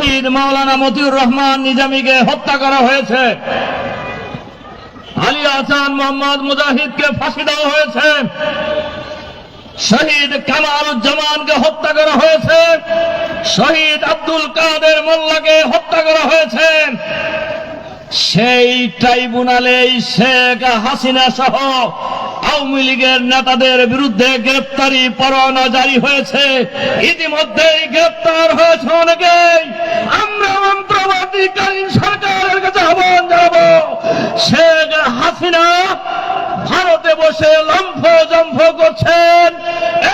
শহীদ মাওলানা মতিউর রহমান নিজামীকে হত্যা করা হয়েছে, আলী আহসান মোহাম্মদ মুজাহিদকে ফাঁসি দেওয়া হয়েছে, শহীদ কামালুজ্জামানকে হত্যা করা হয়েছে, শহীদ আব্দুল কাদের মোল্লাকে হত্যা করা হয়েছে। সেই ট্রাইব্যুনালে শেখ হাসিনা সহ আওয়ামী লীগের নেতাদের বিরুদ্ধে গ্রেপ্তারি পরোয়ানা জারি হয়েছে। ইতিমধ্যেই গ্রেপ্তার হয়েছে অনেকেই। আমরা অন্তর্বর্তীকালীন সরকারের কাছে আহ্বান জানাবো, শেখ হাসিনা ভারতে বসে লম্ফ জম্ফ করছেন,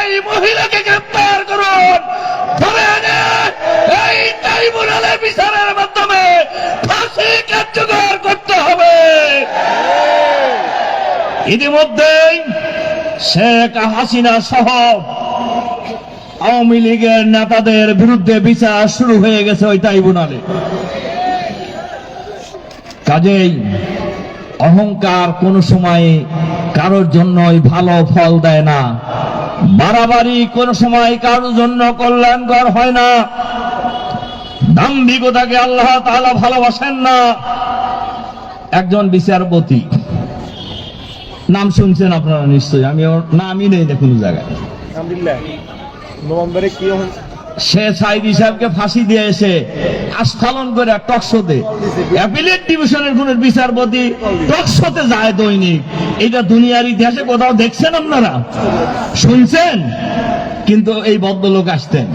এই মহিলাকে গ্রেপ্তার করুন, ধরে এনে এই ট্রাইব্যুনালের বিচারের মাধ্যমে ফাঁসি কার্যকর করতে হবে। ইতিমধ্যেই শেখ হাসিনা সহ আওয়ামী লীগের নেতাদের বিরুদ্ধে বিচার শুরু হয়ে গেছে ওই ট্রাইব্যুনালে। কাজেই অহংকার কোন সময় কারোর জন্যই ভালো ফল দেয় না, বাড়াবাড়ি কোন সময় কারোর জন্য কল্যাণকর হয় না, দাম্ভিকতাকে আল্লাহ তাআলা ভালোবাসেন না। একজন বিচারপতি, নাম শুনছেন আপনারা নিশ্চয়ই, আমি ওর নামই নেই না কোনো জায়গায়। সে সাইদি সাহেবকে ফাঁসি দিয়ে এসে আস্ফালন করে টকশোতে, অ্যাপিলেট ডিভিশনের কোন বিচারপতি টকশোতে যায় দৈনিক। এটা দুনিয়ার ইতিহাসে কোথাও দেখছেন আপনারা, শুনছেন? কিন্তু এই ভদ্রলোক আসতেন,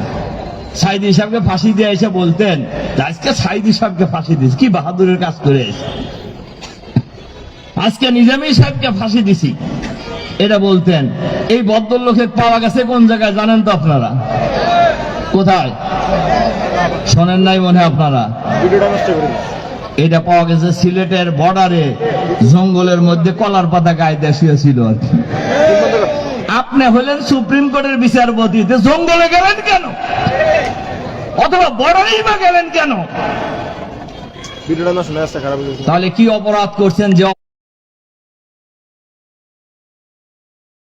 সাইদি সাহেবকে ফাঁসি দিয়ে এসে বলতেন, আজকে সাইদি সাহেবকে ফাঁসি দিস, কি বাহাদুরের কাজ করে এসে আজকে নিজামী সাহেবকে ফাঁসি দিছি, এটা বলতেন। এই ভদ্রলোকে পাওয়া গেছে কোন জায়গায় জানেন তো আপনারা? কোথায় শোনেন নাই মনে হয় আপনারা? এটা পাওয়া গেছে সিলেটের বর্ডারে, জঙ্গলের মধ্যে কলার পাতা গায়ে দেশিয়া ছিল আর কি। আপনি হলেন সুপ্রিম কোর্টের বিচারপতি, জঙ্গলে গেলেন কেন? অথবা বর্ডারেই বা গেলেন কেন? তাহলে কি অপরাধ করছেন যে